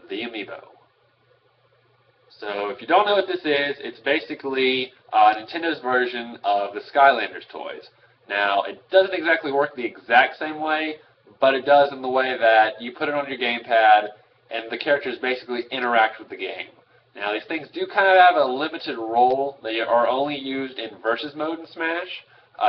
the Amiibo. So if you don't know what this is, it's basically Nintendo's version of the Skylanders toys. Now, it doesn't exactly work the exact same way, but it does in the way that you put it on your gamepad, and the characters basically interact with the game. Now, these things do kind of have a limited role. They are only used in Versus mode in Smash.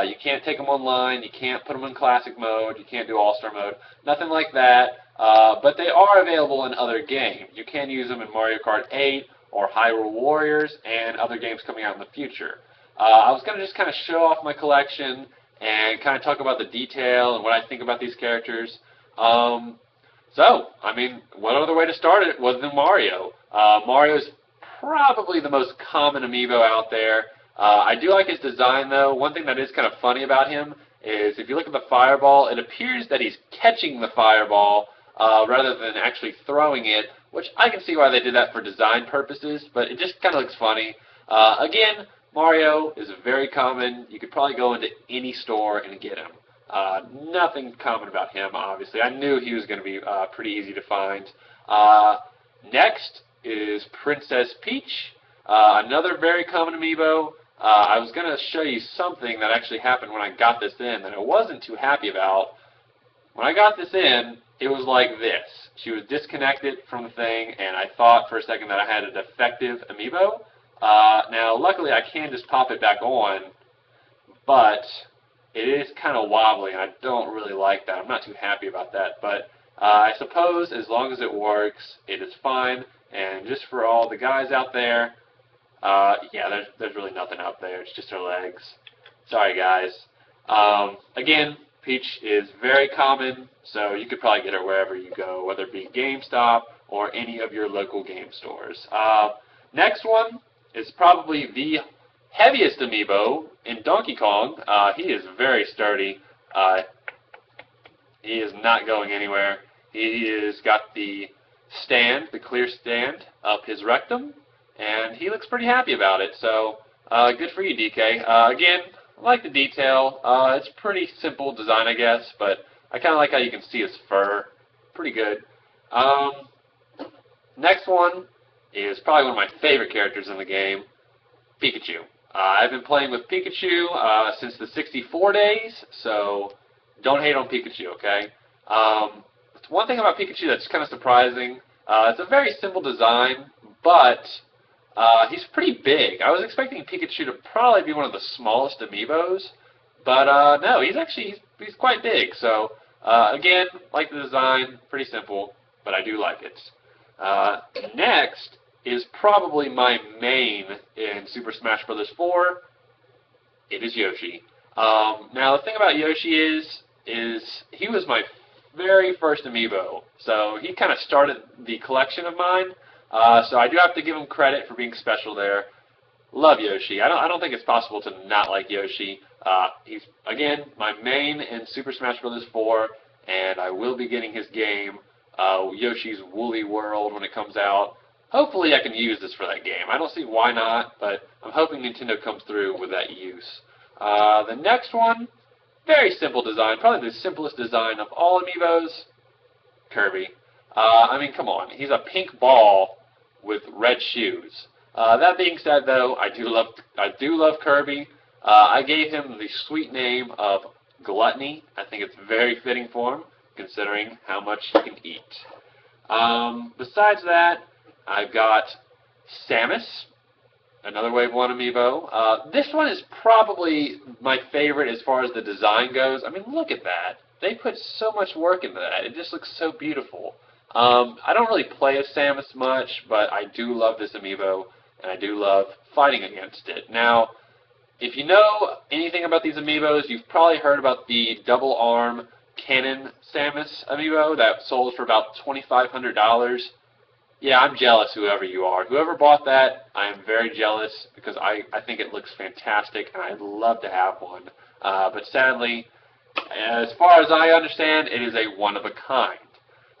You can't take them online, you can't put them in Classic mode, you can't do All-Star mode, nothing like that, but they are available in other games. You can use them in Mario Kart 8 or Hyrule Warriors and other games coming out in the future. I was going to just kind of show off my collection and kind of talk about the detail and what I think about these characters. So, I mean, what other way to start it was than Mario. Mario's probably the most common amiibo out there. I do like his design, though. One thing that is kind of funny about him is if you look at the fireball, it appears that he's catching the fireball rather than actually throwing it, which I can see why they did that for design purposes, but it just kind of looks funny. Again, Mario is very common. You could probably go into any store and get him. Nothing common about him, obviously. I knew he was going to be pretty easy to find. Next is Princess Peach, another very common amiibo. I was going to show you something that actually happened when I got this in that I wasn't too happy about. When I got this in, it was like this. She was disconnected from the thing, and I thought for a second that I had a defective amiibo. Now, luckily, I can just pop it back on, but it is kind of wobbly, and I don't really like that. I'm not too happy about that, but I suppose as long as it works, it is fine. And just for all the guys out there, yeah, there's really nothing out there. It's just her legs. Sorry, guys. Again, Peach is very common, so you could probably get her wherever you go, whether it be GameStop or any of your local game stores. Next one is probably the heaviest amiibo in Donkey Kong. He is very sturdy. He is not going anywhere. He has got the stand, the clear stand, up his rectum, and he looks pretty happy about it. So good for you, DK. Again, I like the detail. It's pretty simple design, I guess, but I kind of like how you can see his fur. Pretty good. Next one is probably one of my favorite characters in the game, Pikachu. I've been playing with Pikachu since the 64 days, so don't hate on Pikachu, okay? One thing about Pikachu that's kind of surprising, it's a very simple design, but he's pretty big. I was expecting Pikachu to probably be one of the smallest amiibos, but no, he's quite big. So again, like the design, pretty simple, but I do like it. Next is probably my main in Super Smash Bros. 4. It is Yoshi. Now the thing about Yoshi is he was my very first amiibo, so he kind of started the collection of mine. So I do have to give him credit for being special there. Love Yoshi. I don't think it's possible to not like Yoshi. He's, again, my main in Super Smash Bros. 4, and I will be getting his game, Yoshi's Woolly World, when it comes out. Hopefully I can use this for that game. I don't see why not, but I'm hoping Nintendo comes through with that use. The next one, very simple design, probably the simplest design of all amiibos, Kirby. I mean, come on. He's a pink ball with red shoes. That being said, though, I do love Kirby. I gave him the sweet name of Gluttony. I think it's very fitting for him, considering how much he can eat. Besides that, I've got Samus, another Wave 1 amiibo. This one is probably my favorite as far as the design goes. I mean, look at that. They put so much work into that. It just looks so beautiful. I don't really play as Samus much, but I do love this amiibo, and I do love fighting against it. Now, if you know anything about these amiibos, you've probably heard about the double arm cannon Samus amiibo that sold for about $2,500. Yeah, I'm jealous, whoever you are. Whoever bought that, I am very jealous because I think it looks fantastic, and I'd love to have one. But sadly, as far as I understand, it is a one-of-a-kind.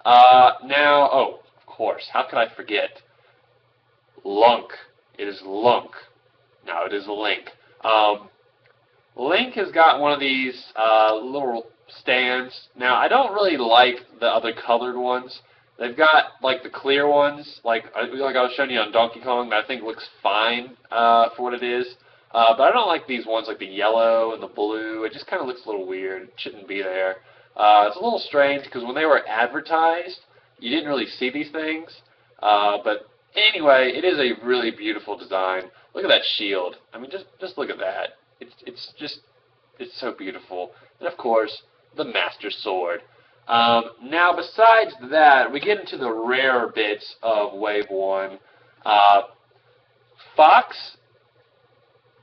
Now, oh, of course, how could I forget? Lunk. It is Lunk. No, it is Link. Link has got one of these little stands. Now, I don't really like the other colored ones. They've got like the clear ones, like I was showing you on Donkey Kong, that I think looks fine for what it is. But I don't like these ones like the yellow and the blue. It just kind of looks a little weird. It shouldn't be there. It's a little strange because when they were advertised, you didn't really see these things. But anyway, it is a really beautiful design. Look at that shield. I mean, just look at that. It's so beautiful. And of course, the Master Sword. Now, besides that, we get into the rarer bits of Wave 1. Fox.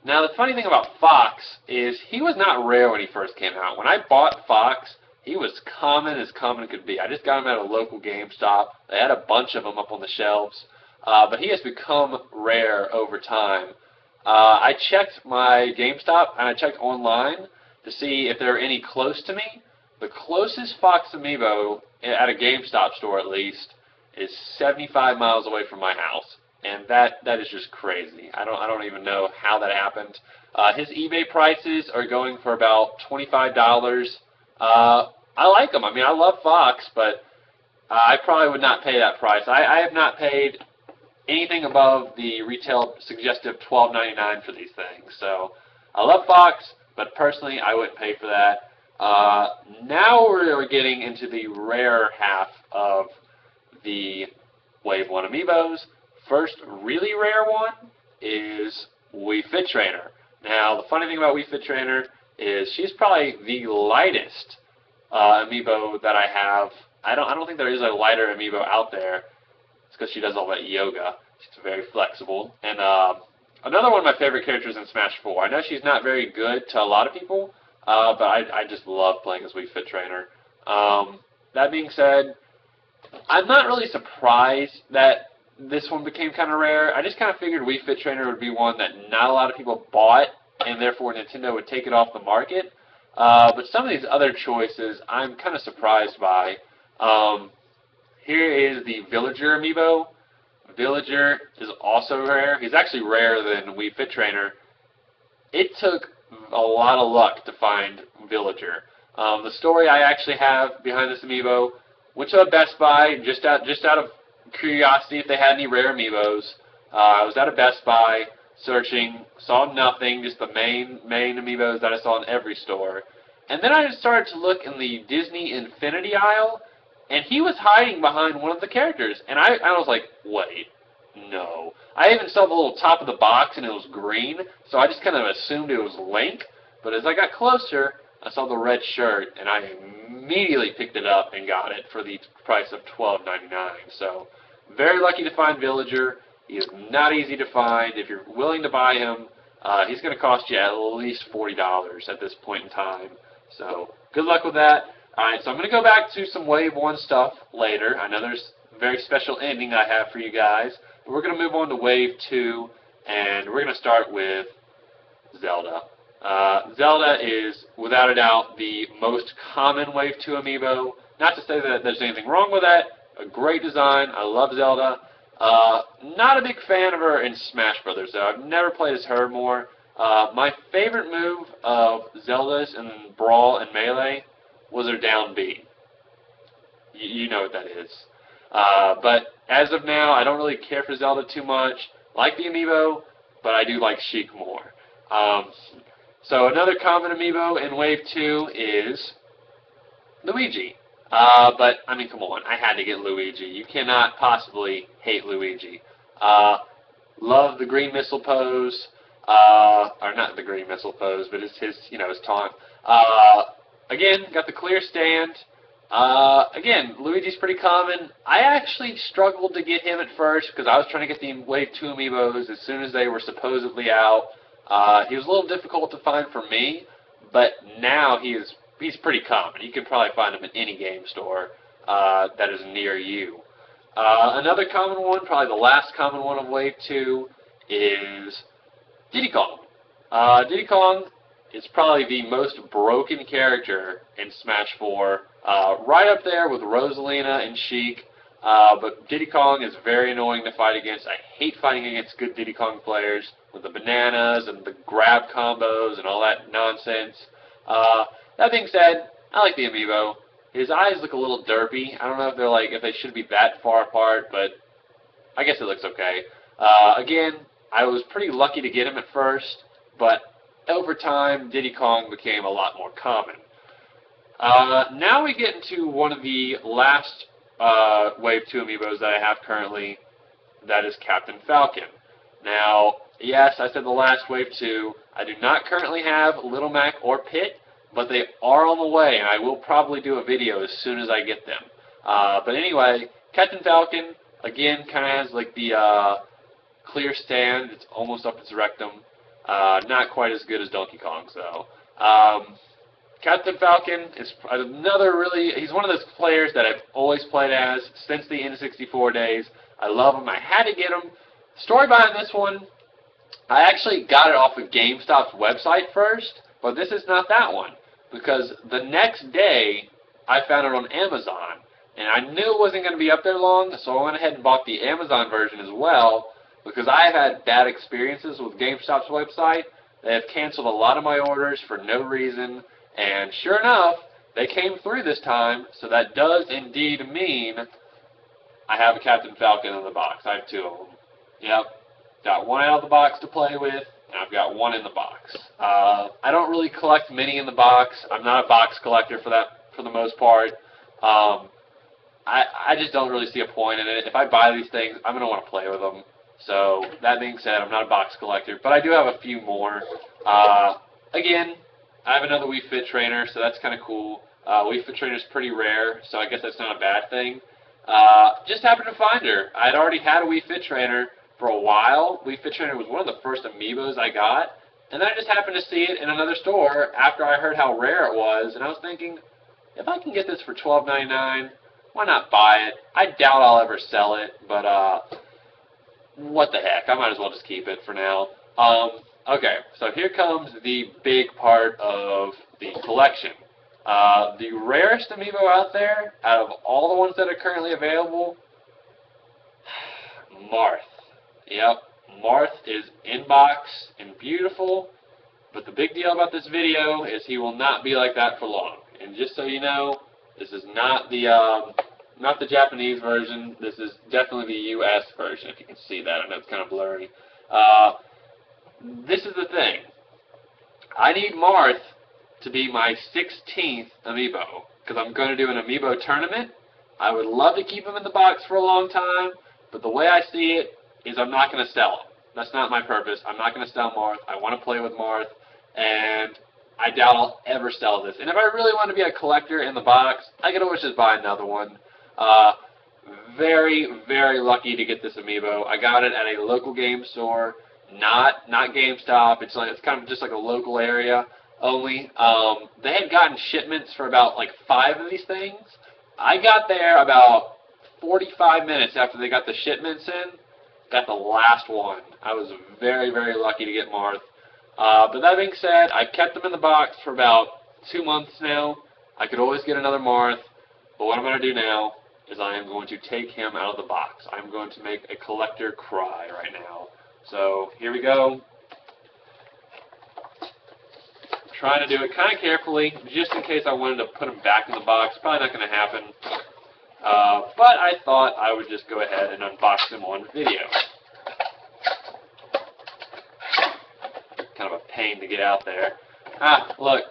Now, the funny thing about Fox is he was not rare when he first came out. When I bought Fox, he was common as common could be. I just got him at a local GameStop. They had a bunch of them up on the shelves. But he has become rare over time. I checked my GameStop and I checked online to see if there are any close to me. The closest Fox Amiibo, at a GameStop store at least, is 75 miles away from my house. And that is just crazy. I don't even know how that happened. His eBay prices are going for about $25. I like them. I mean, I love Fox, but I probably would not pay that price. I have not paid anything above the retail suggestive $12.99 for these things. So I love Fox, but personally I wouldn't pay for that. Now we're getting into the rare half of the Wave 1 Amiibos. First really rare one is Wii Fit Trainer. Now, the funny thing about Wii Fit Trainer is she's probably the lightest Amiibo that I have. I don't think there is a lighter Amiibo out there. It's because she does all that yoga. She's very flexible. And another one of my favorite characters in Smash 4. I know she's not very good to a lot of people, but I just love playing as Wii Fit Trainer. That being said, I'm not really surprised that this one became kind of rare. I just kind of figured Wii Fit Trainer would be one that not a lot of people bought, and therefore Nintendo would take it off the market. But some of these other choices I'm kind of surprised by. Here is the Villager Amiibo. Villager is also rare. He's actually rarer than Wii Fit Trainer. It took a lot of luck to find Villager. The story I actually have behind this Amiibo, went to a Best Buy just out of curiosity if they had any rare Amiibos. I was at a Best Buy searching, saw nothing, just the main Amiibos that I saw in every store. And then I just started to look in the Disney Infinity aisle, and he was hiding behind one of the characters. And I was like, wait, no. I even saw the little top of the box, and it was green, so I just kind of assumed it was Link. But as I got closer, I saw the red shirt, and I immediately picked it up and got it for the price of $12.99. So, very lucky to find Villager. He is not easy to find. If you're willing to buy him, he's going to cost you at least $40 at this point in time. So, good luck with that. Alright, so I'm going to go back to some Wave 1 stuff later. I know there's a very special ending I have for you guys. But we're going to move on to Wave 2, and we're going to start with Zelda. Zelda is, without a doubt, the most common Wave 2 Amiibo. Not to say that there's anything wrong with that. A great design. I love Zelda. Not a big fan of her in Smash Brothers, though. I've never played as her more. My favorite move of Zelda's in Brawl and Melee was her down B. You know what that is. But as of now, I don't really care for Zelda too much. Like the Amiibo, but I do like Sheik more. So another common Amiibo in Wave 2 is Luigi. But, I mean, come on, I had to get Luigi. You cannot possibly hate Luigi. Love the green missile pose. Or not the green missile pose, but it's his, his taunt. Again, got the clear stand. Again, Luigi's pretty common. I actually struggled to get him at first because I was trying to get the Wave 2 Amiibos as soon as they were supposedly out. He was a little difficult to find for me, but now he's pretty common. You can probably find him in any game store that is near you. Another common one, probably the last common one of Wave 2, is Diddy Kong. Diddy Kong is probably the most broken character in Smash 4, right up there with Rosalina and Sheik. But Diddy Kong is very annoying to fight against. I hate fighting against good Diddy Kong players with the bananas and the grab combos and all that nonsense. That being said, I like the Amiibo. His eyes look a little derpy. I don't know if they're like if they should be that far apart, but I guess it looks okay. Again, I was pretty lucky to get him at first, but over time, Diddy Kong became a lot more common. Now we get into one of the last Wave 2 amiibos that I have currently. That is Captain Falcon. Now, yes, I said the last Wave 2. I do not currently have Little Mac or Pit, but they are on the way, and I will probably do a video as soon as I get them. But anyway, Captain Falcon, again, kind of has like the clear stand. It's almost up its rectum. Not quite as good as Donkey Kong's, though. Captain Falcon is another he's one of those players that I've always played as since the N64 days. I love him. I had to get him. Story behind this one, I actually got it off of GameStop's website first, but this is not that one, because the next day I found it on Amazon, and I knew it wasn't going to be up there long, so I went ahead and bought the Amazon version as well, because I've had bad experiences with GameStop's website. They have canceled a lot of my orders for no reason, and sure enough, they came through this time, so that does indeed mean I have a Captain Falcon in the box. I have 2 of them. Yep. Got one out of the box to play with, and I've got one in the box. I don't really collect many in the box. I'm not a box collector for the most part. I just don't really see a point in it. If I buy these things, I'm going to want to play with them. So, that being said, I'm not a box collector, but I do have a few more. Again, I have another Wii Fit Trainer, so that's kind of cool. Wii Fit Trainer is pretty rare, so I guess that's not a bad thing. Just happened to find her. I'd already had a Wii Fit Trainer for a while. Wii Fit Trainer was one of the first amiibos I got, and then I just happened to see it in another store after I heard how rare it was, and I was thinking, if I can get this for $12.99, why not buy it? I doubt I'll ever sell it, but what the heck, I might as well just keep it for now. Okay, so here comes the big part of the collection. The rarest amiibo out there, out of all the ones that are currently available, Marth. Yep, Marth is in box and beautiful, but the big deal about this video is he will not be like that for long. And just so you know, this is not the Japanese version. This is definitely the US version, if you can see that. I know it's kind of blurry. This is the thing. I need Marth to be my 16th amiibo, because I'm going to do an amiibo tournament. I would love to keep him in the box for a long time, but the way I see it is I'm not going to sell him. That's not my purpose. I'm not going to sell Marth. I want to play with Marth, and I doubt I'll ever sell this. And if I really want to be a collector in the box, I could always just buy another one. Very, very lucky to get this amiibo. I got it at a local game store, not GameStop. It's kind of just like a local area only. They had gotten shipments for about like 5 of these things. I got there about 45 minutes after they got the shipments in. Got the last one. I was very, very lucky to get Marth. But that being said, I've kept them in the box for about 2 months now. I could always get another Marth, but what I'm going to do now is I am going to take him out of the box. I'm going to make a collector cry right now. So, here we go. I'm trying to do it kind of carefully, just in case I wanted to put him back in the box. Probably not going to happen. But I thought I would just go ahead and unbox him on video. Kind of a pain to get out there. Look.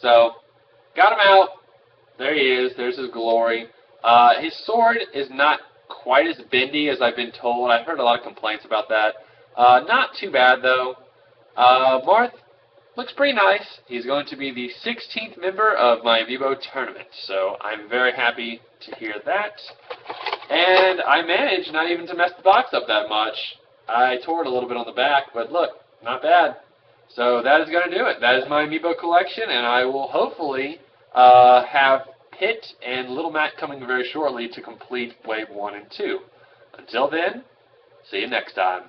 So, got him out. There he is. There's his glory. His sword is not quite as bendy as I've been told. I've heard a lot of complaints about that. Not too bad, though. Marth looks pretty nice. He's going to be the 16th member of my Amiibo tournament, so I'm very happy to hear that. And I managed not even to mess the box up that much. I tore it a little bit on the back, but look, not bad. So that is going to do it. That is my Amiibo collection, and I will hopefully have Pit and Little Mac coming very shortly to complete Wave 1 and 2. Until then, see you next time.